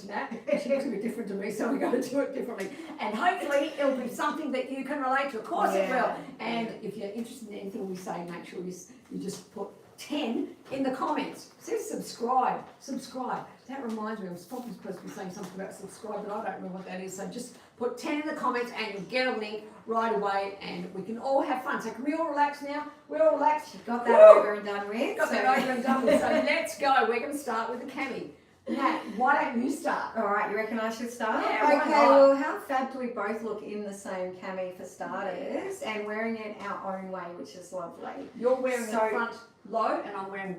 different to Nat. She looks a bit different to me, so we're going to do it differently. And hopefully it'll be something that you can relate to. Of course it will. And if you're interested in anything we say, make sure you just put 10 in the comments. It says subscribe. That reminds me, I was probably supposed to be saying something about subscribe, but I don't remember what that is. So just put 10 in the comments and you'll get a link right away and we can all have fun. So can we all relax now? We're all relaxed. You've got that over and done with. So let's go. We're going to start with the cami. Nat, why don't you start? All right, you reckon I should start? Yeah, okay, well, how fab do we both look in the same cami for starters and wearing it our own way, which is lovely. You're wearing the front low and I'm wearing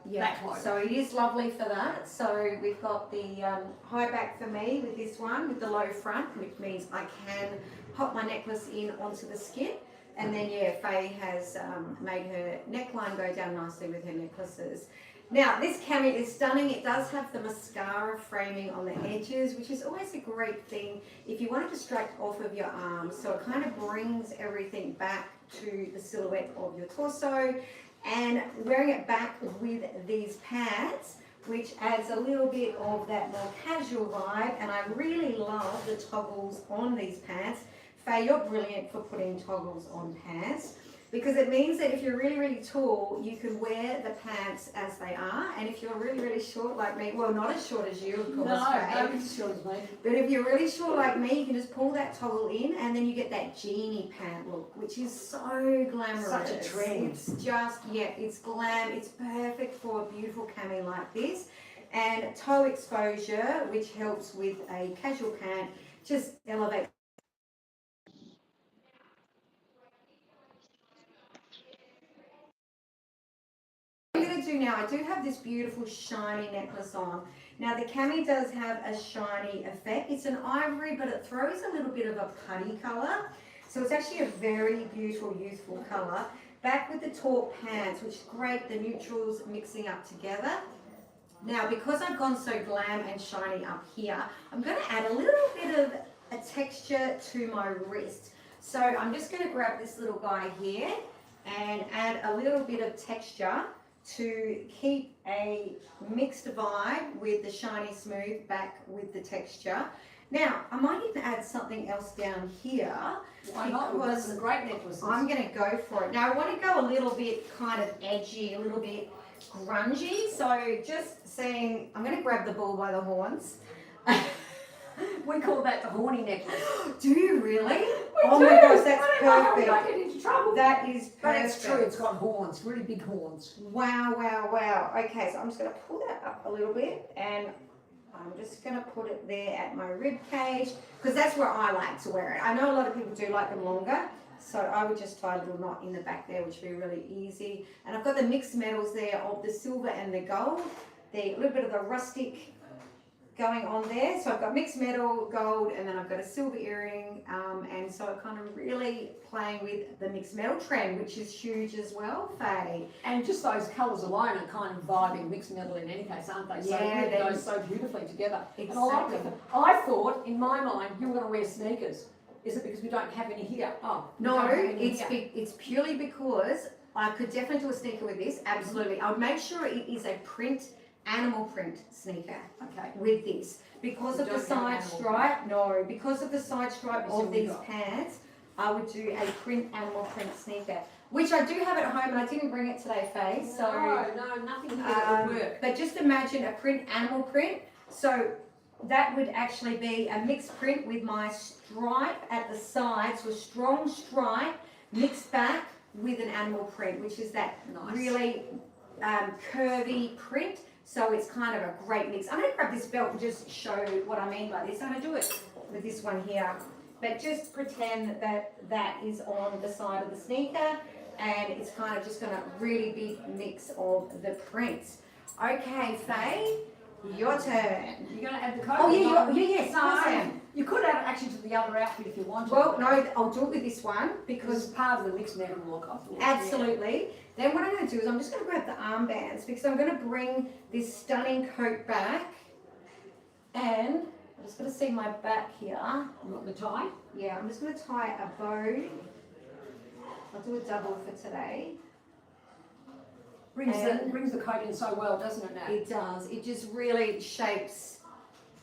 back low. So it is lovely for that. So we've got the high back for me with this one with the low front, which means I can pop my necklace in onto the skin. And then, Faye has made her neckline go down nicely with her necklaces. Now, this cami is stunning. It does have the mascara framing on the edges, which is always a great thing if you want to distract off of your arms. So it kind of brings everything back to the silhouette of your torso. And wearing it back with these pads, which adds a little bit of that more casual vibe. And I really love the toggles on these pads. Faye, you're brilliant for putting toggles on pants, because it means that if you're really, really tall, you can wear the pants as they are. And if you're really, really short like me, well, not as short as you, of course, not as short as me. But if you're really short like me, you can just pull that toggle in and then you get that genie pant look, which is so glamorous. Such a trend. It's just, it's glam. It's perfect for a beautiful cami like this. And toe exposure, which helps with a casual pant, just elevates. Now I do have this beautiful shiny necklace on. Now the cami does have a shiny effect. It's an ivory, but it throws a little bit of a putty colour. So it's actually a very beautiful, youthful colour. Back with the taut pants, which is great, the neutrals mixing up together. Now because I've gone so glam and shiny up here, I'm going to add a little bit of a texture to my wrist. So I'm just going to grab this little guy here and add a little bit of texture to keep a mixed vibe with the shiny smooth back with the texture. Now, I might even add something else down here. Why not? Because it's a great necklace. I'm going to go for it. Now, I want to go a little bit kind of edgy, a little bit grungy. So just saying, I'm going to grab the bull by the horns. We call that the horny necklace. Do you really? Oh my gosh, that's perfect. We don't get into trouble. That is perfect. But it's true, it's got horns, really big horns. Wow, wow, wow. Okay, so I'm just going to pull that up a little bit and I'm just going to put it there at my rib cage because that's where I like to wear it. I know a lot of people do like them longer, so I would just tie a little knot in the back there, which would be really easy. And I've got the mixed metals there of the silver and the gold, a little bit of the rustic going on there. So I've got mixed metal, gold, and then I've got a silver earring, and so I'm kind of really playing with the mixed metal trend, which is huge as well, Faye. And just those colours alone are kind of vibing mixed metal in any case, aren't they? So it really goes so beautifully together. Exactly. And I like them. I thought, in my mind, you were going to wear sneakers. Is it because we don't have any here? Oh, no, it's purely because I could definitely do a sneaker with this, absolutely. I would make sure it is a animal print sneaker with this because of the side stripe because of the side stripe of these pants. I would do a animal print sneaker, which I do have at home and I didn't bring it today, Faye, so no, nothing here that would work. But just imagine a animal print, so that would actually be a mixed print with my stripe at the side, so a strong stripe mixed back with an animal print, which is that really curvy print. So it's kind of a great mix. I'm going to grab this belt and just show what I mean by this. I'm going to do it with this one here. But just pretend that that is on the side of the sneaker. And it's kind of just going to really big mix of the prints. Okay, Faye, your turn. You're going to add the coat? Oh, yes, No, you could add it actually to the other outfit if you wanted. Well, no, I'll do it with this one because it's part of the mixed metal look, I thought. Absolutely. Yeah. Then what I'm going to do is I'm just going to grab the armbands because I'm going to bring this stunning coat back. And I'm just going to see my back here. You want the tie? Yeah, I'm just going to tie a bow. I'll do a double for today. Brings the coat in so well, doesn't it, Nat? It does. It just really shapes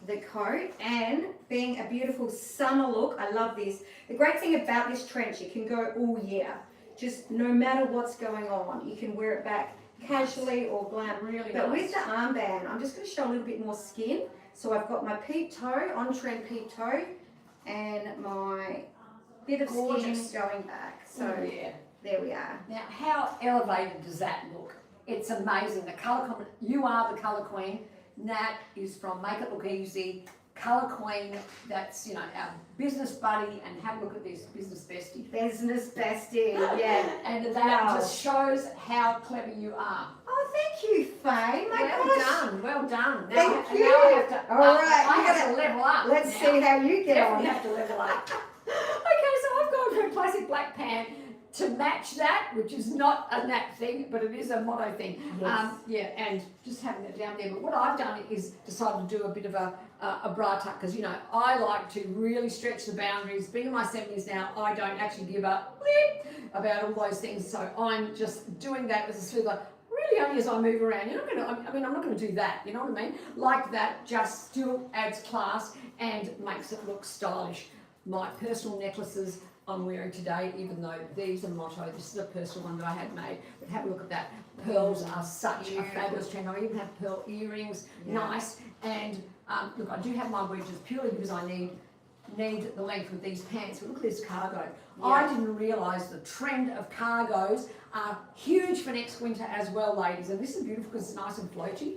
the coat, and being a beautiful summer look, I love this. The great thing about this trench, it can go all year. Just no matter what's going on, you can wear it back casually or glam. Really But nice. with the armband, I'm just going to show a little bit more skin. So I've got my peep toe, on-trend peep toe, and my bit of Gorgeous. skin going back. So yeah. there we are. Now, how elevated does that look? It's amazing. The colour, you are the colour queen. Nat is from Make It Look Easy. Colour queen, that's, you know, our business buddy, and have a look at this, business bestie. Business bestie, yeah. And that Wow. just shows how clever you are. Oh, thank you, Faye. My Well gosh. done, well done. Now, Thank now you. I have to, All right, I you have gotta- to level up. Let's now. see how you get Definitely on. have to level up. Okay, so I've gone for a classic black pant to match that, which is not a Nat thing, but it is a motto thing. Yes. Yeah, and just having it down there. But what I've done is decided to do a bit of a bra tuck, because, you know, I like to really stretch the boundaries. Being in my 70s now, I don't actually give a bleep about all those things. So I'm just doing that with a sliver. Really only as I move around. You're not going to, I mean, I'm not going to do that, you know what I mean? Like that just still adds class and makes it look stylish. My personal necklaces I'm wearing today, even though these are motto, this is a personal one that I had made, but have a look at that. Pearls are such a fabulous trend. I even have pearl earrings, nice. And look, I do have my wedges purely because I need the length with these pants. But look at this cargo. Yeah. I didn't realise the trend of cargos are huge for next winter as well, ladies. And this is beautiful because it's nice and floaty.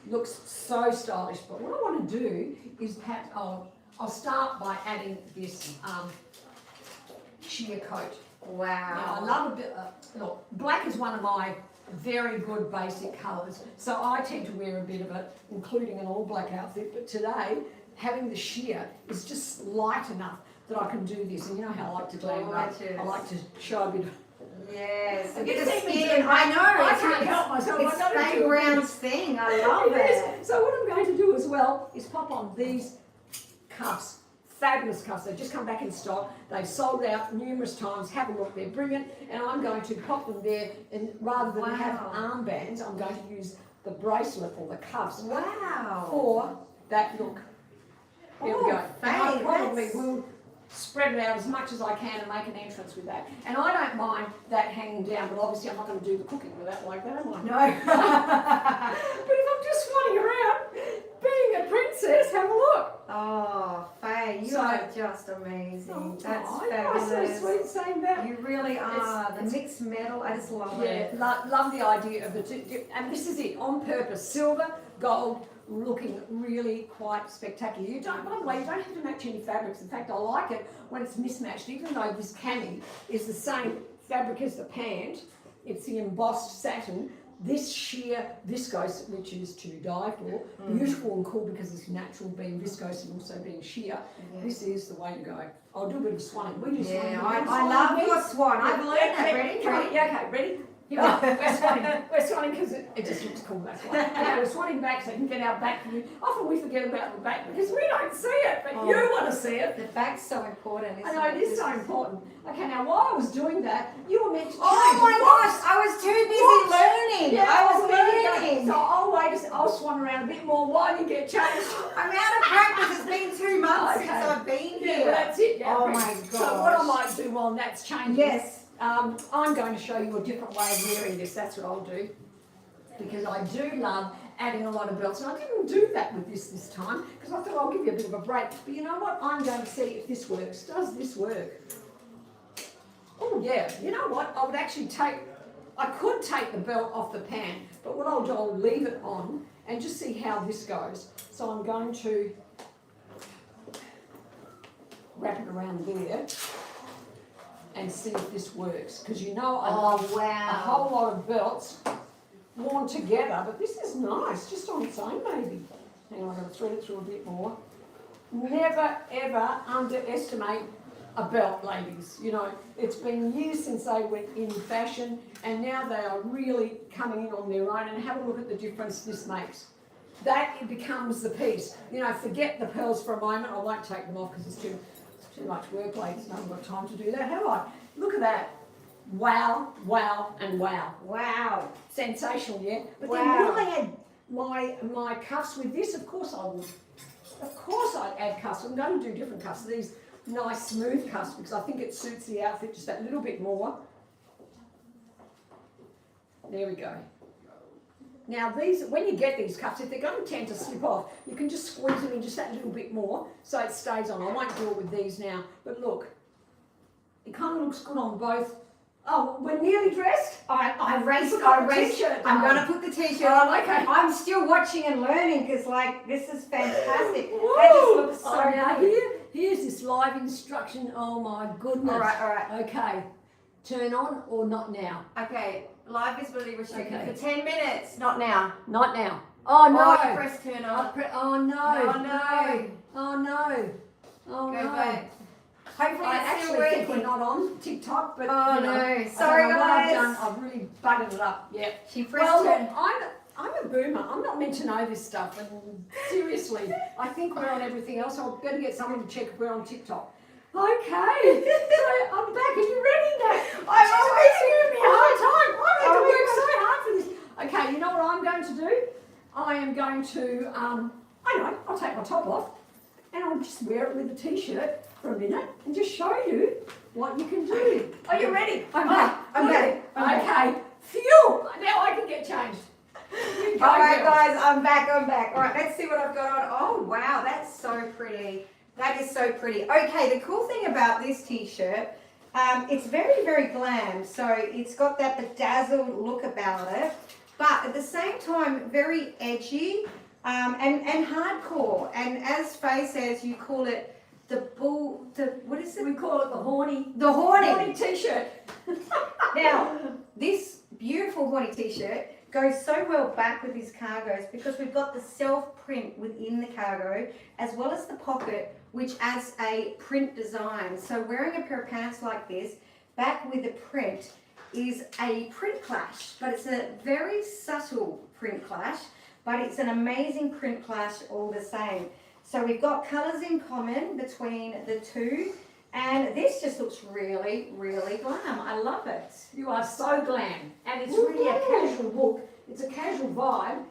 Looks so stylish. But what I want to do is perhaps I'll start by adding this sheer coat. Wow. Now, I love a bit. Look, black is one of my very good basic colours, so I tend to wear a bit of it, including an all black outfit. But today, having the sheer is just light enough that I can do this. And you know how I like to glam up. I like to show a bit of. Yes, a You bit of see me skin. doing I that. know. I can't help myself. It's I gotta Faye do it. Brown's thing. I love It it. is. So what I'm going to do as well is pop on these cuffs. Fabulous cuffs. They've just come back in stock. They've sold out numerous times. Have a look. They're brilliant. And I'm going to pop them there. And rather than have armbands, I'm going to use the bracelet or the cuffs Wow. for that look. Here we go. Faye, And I probably that's- will spread it out as much as I can and make an entrance with that. And I don't mind that hanging down, but obviously I'm not going to do the cooking with that like that, am I? No. But if I'm just swanning around, being a princess, have a look. Oh, Faye, you So- are just amazing. That's Oh, you are fabulous. so sweet saying that. You really are. It's- The mixed metal, I just love Yeah, it. love the idea of the two, and this is it, on purpose, silver, gold, looking really quite spectacular. You don't, by the way, you don't have to match any fabrics. In fact, I like it when it's mismatched, even though this cami is the same fabric as the pant. It's the embossed satin. This sheer viscose, which is to die for, beautiful and cool because it's natural, being viscose and also being sheer. Yeah. This is the way to go. I'll do a bit of swanning. We do swanning. Yeah, We do I swanning. love your swan. I've learned that. Ready? Come on, yeah, okay, ready? Here we go. We're swanning. We're swanning because it just looks cool, that's why. Okay, we're swanning back so you can get our back view. Often we forget about the back because we don't see it, but you want to see it. The back's so important, isn't I know, it is so important. Okay, now while I was doing that, you were meant to change. Oh my gosh, I was too busy learning. Yeah, I was there you go. learning. So I'll swan around a bit more while you get changed. I'm out of practice. It's been 2 months Okay. since I've been Yeah, here. well, that's it. Yeah, Oh okay. my So what I gosh. might do while that's changing, Yes. I'm going to show you a different way of wearing this. That's what I'll do. Because I do love adding a lot of belts. And I didn't do that with this time because I thought I'll give you a bit of a break. But you know what? I'm going to see if this works. Does this work? Oh yeah. You know what? I would actually I could take the belt off the pant, but what I'll do, I'll leave it on and just see how this goes. So I'm going to wrap it around there and see if this works. Because you know I love a whole lot of belts worn together, but this is nice, just on its own maybe. Hang on, I'm going to thread it through a bit more. Never ever underestimate a belt, ladies. You know, it's been years since they went in fashion and now they are really coming in on their own, and have a look at the difference this makes. That it becomes the piece. You know, forget the pearls for a moment. I won't take them off because it's too much work, ladies. I haven't got time to do that, have I? Look at that. Wow, wow, and wow. Wow. Sensational, yeah? But Wow. then will I add my cuffs with this? Of course I would. I'd add cuffs. I'm going to do different cuffs. These nice smooth cuffs because I think it suits the outfit just that little bit more. There we go. Now these, when you get these cuffs, if they're going to tend to slip off, you can just squeeze them in just that little bit more so it stays on. I won't do it with these now, but look, it kind of looks good on both. Oh, we're nearly dressed? I raced. T-shirt. I'm going to put the t-shirt on. Okay. I'm still watching and learning because, like, this is fantastic. Whoa. That just looks so now good. here's this live instruction. Oh my goodness. All right. Okay. Turn on or not now? Okay. Live visibility restricted Okay. for 10 minutes. Not now. Not now. Oh no. Oh, you press turn on. Oh no. Oh, no. Oh no. Oh Go no. back. Hopefully I it's still actually think we're working. not on TikTok, but Oh, you know, no. Sorry, I don't know guys. what I've done. I've really butted it up. Yeah. She pressed Well, turn. look, I'm a boomer. I'm not meant to know this stuff. And seriously, I think we're on everything else. I'm going to get someone to check if we're on TikTok. Okay. So I'm back. Are you ready now? I'm She's always giving me a hard time. I've had to Oh, work so hard for this. Okay, you know what I'm going to do? I am going to, I know, I'll take my top off and I'll just wear it with a t-shirt for a minute and just show you what you can do. Are you ready? I'm back. I'm back. Okay. Phew! Now I can get changed. You go, All right, girl. guys, I'm back. All right, let's see what I've got on. Oh, wow, that's so pretty. That is so pretty. Okay, the cool thing about this t-shirt, it's very, very glam. So it's got that bedazzled look about it, but at the same time, very edgy and hardcore. And as Faye says, you call it what is it? We call it the horny Horny t-shirt. Now, this beautiful horny t-shirt goes so well back with these cargos because we've got the self-print within the cargo as well as the pocket, which adds a print design. So wearing a pair of pants like this, back with the print, is a print clash, but it's a very subtle print clash, but it's an amazing print clash all the same. So we've got colours in common between the two, and this just looks really, really glam. I love it. You are so glam, and it's really a casual look. It's a casual vibe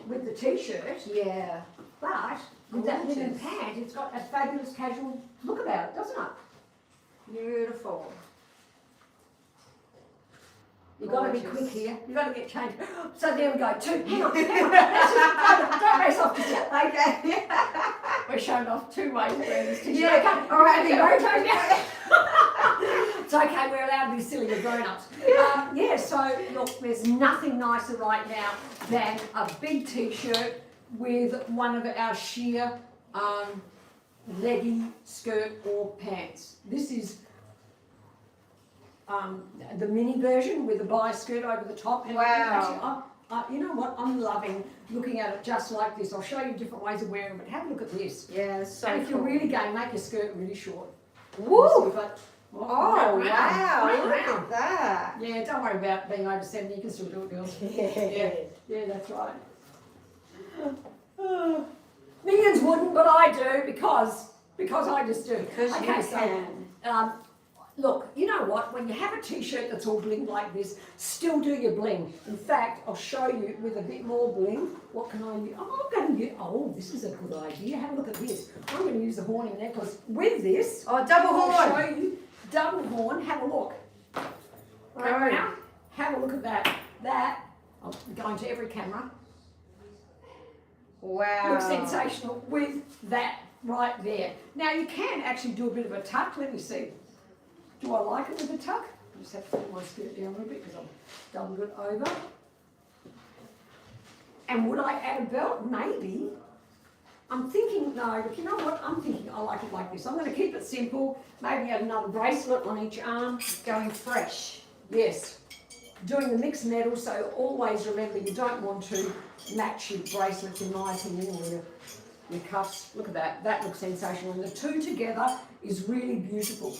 with the t-shirt, Yeah. but with that linen Gorgeous. pant, it's got a fabulous casual look about it, doesn't it? Beautiful. You've got to be Gorgeous. quick here. You've got to get changed. So there we go. Two. Hang on. Let's just, don't race off just yet. Okay. We're showing off two ways of wearing this t-shirt. Yeah. Okay. All right. It's okay. We're allowed to be silly. We're grown-ups. Yeah. So look, there's nothing nicer right now than a big t-shirt with one of our sheer leggy skirt or pants. This is the mini version with a bias skirt over the top. And Wow. actually, you know what? I'm loving looking at it just like this. I'll show you different ways of wearing it, but have a look at this. Yeah, so And if you're cool. really going, make your skirt really short. Woo! But, Oh, wow. Look wow. at that. Yeah, don't worry about being over 70. You can still do it, girls. Yeah, that's right. Millions wouldn't, but I do because I just do. Because you can. Look, you know what? When you have a t-shirt that's all bling like this, still do your bling. In fact, I'll show you with a bit more bling. What can I use? Oh, I'm going to use. Oh, this is a good idea. Have a look at this. I'm going to use the horny necklace with this. Oh, double I'll horn. show you double horn. Have a look. Right now, have a look at that. I'm going to every camera. Wow. Looks sensational with that right there. Now you can actually do a bit of a tuck. Let me see. Do I like it with a tuck? I just have to put my skirt down a little bit because I've doubled it over. And would I add a belt? Maybe. I'm thinking, no, but you know what? I'm thinking I like it like this. I'm going to keep it simple. Maybe add another bracelet on each arm. Going fresh. Yes. Doing the mixed metal, so always remember you don't want to match your bracelets, in my opinion, or your cuffs. Look at that. That looks sensational. And the two together is really beautiful.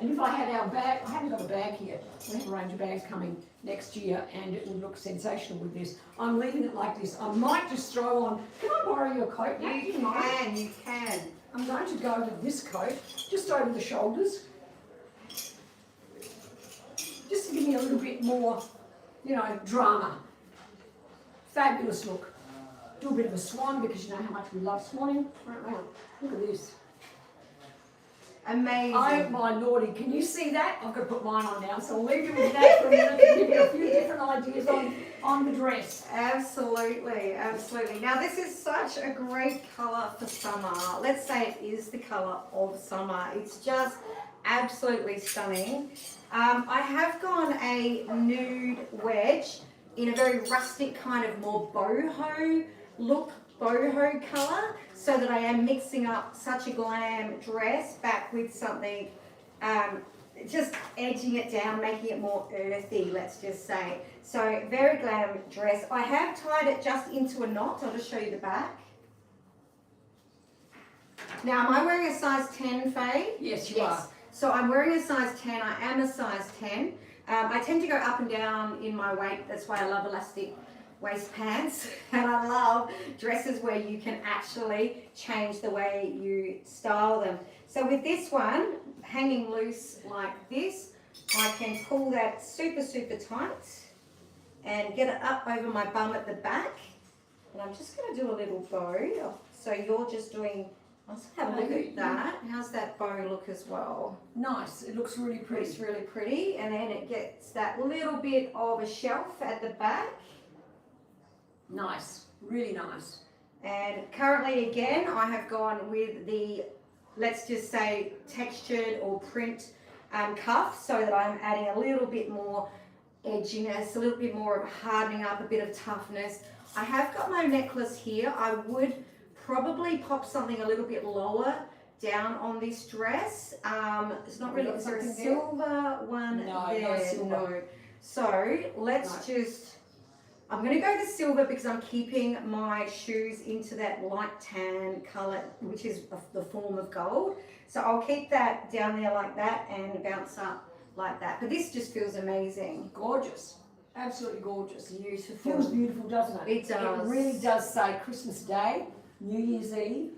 And if I had our bag, I haven't got a bag here. We have a range of bags coming next year and it would look sensational with this. I'm leaving it like this. I might just throw on, can I borrow your coat? Nat? You can. I'm going to go with this coat, just over the shoulders. Just to give me a little bit more, you know, drama. Fabulous look. do a bit of a swan because you know how much we love swanning. Right round. Look at this. Amazing. Oh my lordy, can you see that? I've got to put mine on now, so I'll leave you with that for a minute to give you a few different ideas on the dress. Absolutely, absolutely. Now this is such a great colour for summer. Let's say it is the colour of summer. It's just absolutely stunning. I have gone a nude wedge in a very rustic kind of more boho look, boho colour, so that I am mixing up such a glam dress back with something, just edging it down, making it more earthy, let's just say. So very glam dress. I have tied it just into a knot. I'll just show you the back. Now, am I wearing a size 10, Faye? Yes, you are. So I'm wearing a size 10. I am a size 10. I tend to go up and down in my weight. That's why I love elastic waist pants, and I love dresses where you can actually change the way you style them. So with this one, hanging loose like this, I can pull that super, super tight and get it up over my bum at the back. And I'm just going to do a little bow. So you're just doing, let's have a look at that. How's that bow look as well? Nice, it looks really pretty. It's really pretty, and then it gets that little bit of a shelf at the back. Nice, really nice. And currently again, I have gone with the, let's just say, textured or print cuff, so that I'm adding a little bit more edginess, a little bit more of hardening up, a bit of toughness. I have got my necklace here. I would probably pop something a little bit lower down on this dress. It's not really, is there a silver one no, there? No silver. No. So let's just, I'm going to go the silver because I'm keeping my shoes into that light tan colour, which is the form of gold. So I'll keep that down there like that and bounce up like that. But this just feels amazing. Gorgeous. Absolutely gorgeous. Beautiful. Feels beautiful, doesn't it? It does. It really does say Christmas Day, New Year's Eve,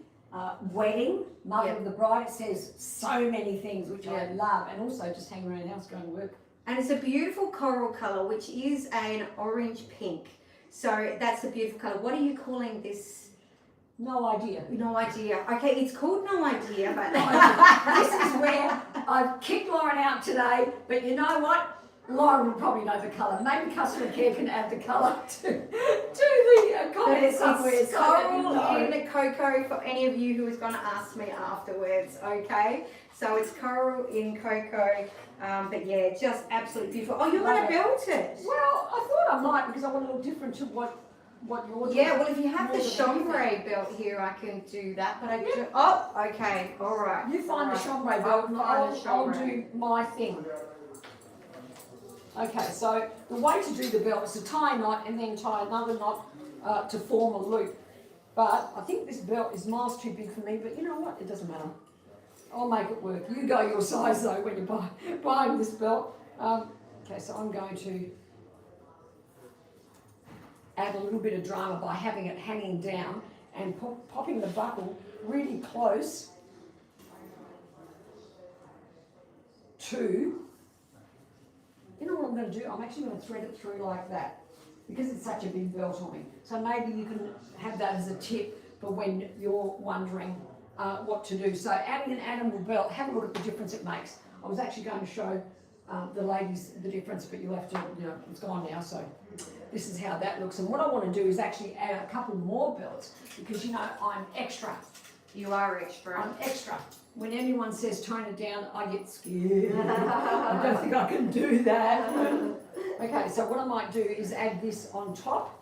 wedding, mother Yep. of the bride. It says so many things, which I Yep. love. And also just hanging around the house going to work. And it's a beautiful coral colour, which is an orange pink. So that's a beautiful colour. What are you calling this? No idea. No idea. Okay, it's called No Idea, but This is where I've kicked Lauren out today, but you know what? Lauren will probably know the colour. Maybe customer care can add the colour to the comment somewhere. It's so that coral you know. in cocoa for any of you who is going to ask me afterwards, okay? So it's coral in cocoa, but yeah, just absolutely beautiful. Oh, you're going to belt it? Well, I thought I might because I want a little different to what you're doing. Yeah, well, if you have the More than chambray belt here, I can do that. But I do. Oh, okay, all right. You find the All right. chambray belt and I'll find the I'll chambray. do my thing. Okay, so the way to do the belt is to tie a knot and then tie another knot to form a loop. But I think this belt is miles too big for me, but you know what? It doesn't matter. I'll make it work. You go your size though when you're buying this belt. Okay, so I'm going to add a little bit of drama by having it hanging down and popping the buckle really close to, you know what I'm going to do? I'm actually going to thread it through like that because it's such a big belt on me. So maybe you can have that as a tip for when you're wondering what to do. So adding an animal belt, have a look at the difference it makes. I was actually going to show the ladies the difference, but you'll have to, you know, it's gone now, so this is how that looks. And what I want to do is actually add a couple more belts because, you know, I'm extra. You are extra. I'm extra. When anyone says tone it down, I get scared. I don't think I can do that. Okay, so what I might do is add this on top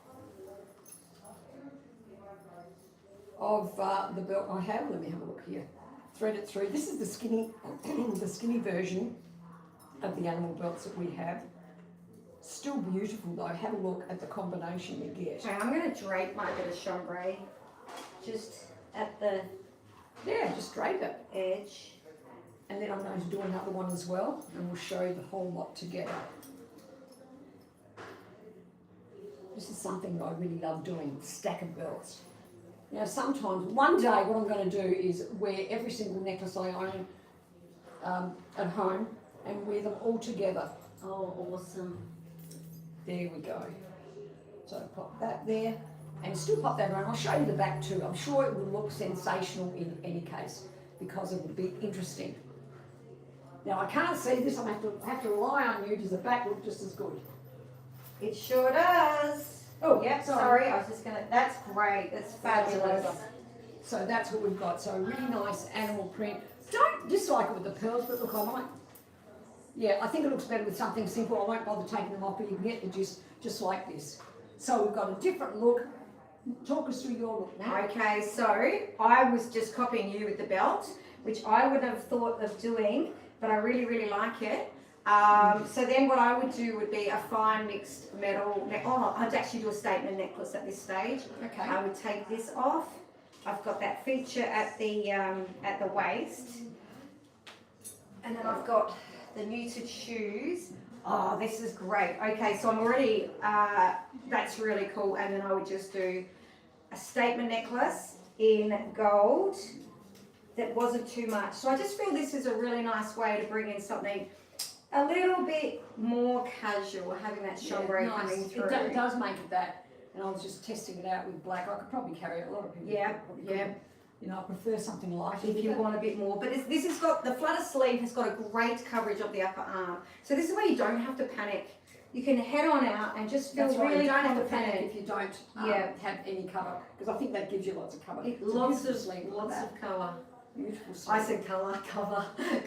of the belt I have. Let me have a look here. Thread it through. This is the skinny version of the animal belts that we have. Still beautiful though. Have a look at the combination you get. Okay, I'm going to drape my bit of chambray just at the Just drape it. edge. And then I'm going to do another one as well, and we'll show you the whole lot together. This is something that I really love doing, stack of belts. Now sometimes, one day what I'm going to do is wear every single necklace I own at home and wear them all together. Oh, awesome. There we go. So pop that there. and still pop that around. I'll show you the back too. I'm sure it will look sensational in any case because it will be interesting. Now I can't see this, I have to rely on you. Does the back look just as good? It sure does. Oh, Yep, sorry, I was just gonna, that's great, that's fabulous. So that's what we've got. So a really nice animal print. Don't dislike it with the pearls, but look, I might. Yeah, I think it looks better with something simple. I won't bother taking them off, but you can get the gist just like this. So we've got a different look. Talk us through your look now. Okay, so I was just copying you with the belt, which I would have thought of doing, but I really, really like it. So then what I would do would be a fine mixed metal, I'd actually do a statement necklace at this stage. Okay. I would take this off. I've got that feature at the waist. And then I've got the muted shoes. Oh, this is great. Okay, so I'm already, that's really cool. And then I would just do a statement necklace in gold that wasn't too much. So I just feel this is a really nice way to bring in something a little bit more casual, having that chambray coming through. It does make it that, and I was just testing it out with black. I could probably carry it. A lot of people. Yeah, yeah. You know, I prefer something lighter. If you want a bit more, but this has got, the flutter sleeve has got a great coverage of the upper arm. So this is where you don't have to panic. You can head on out and just feel really you don't have to confident. panic if you don't have any cover, because I think that gives you lots of cover. Lots of colour. Beautiful sleeve. I said colour.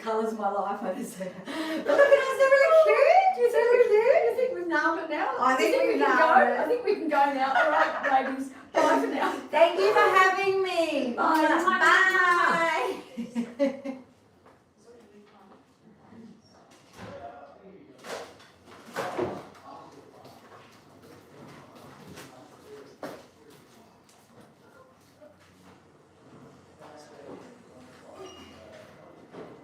Colour's my life, I just said. But look at us, they're really cute. You think we've nailed it now? I think we've we can nailed go. it. I think we can go now. All right, ladies. Bye for now.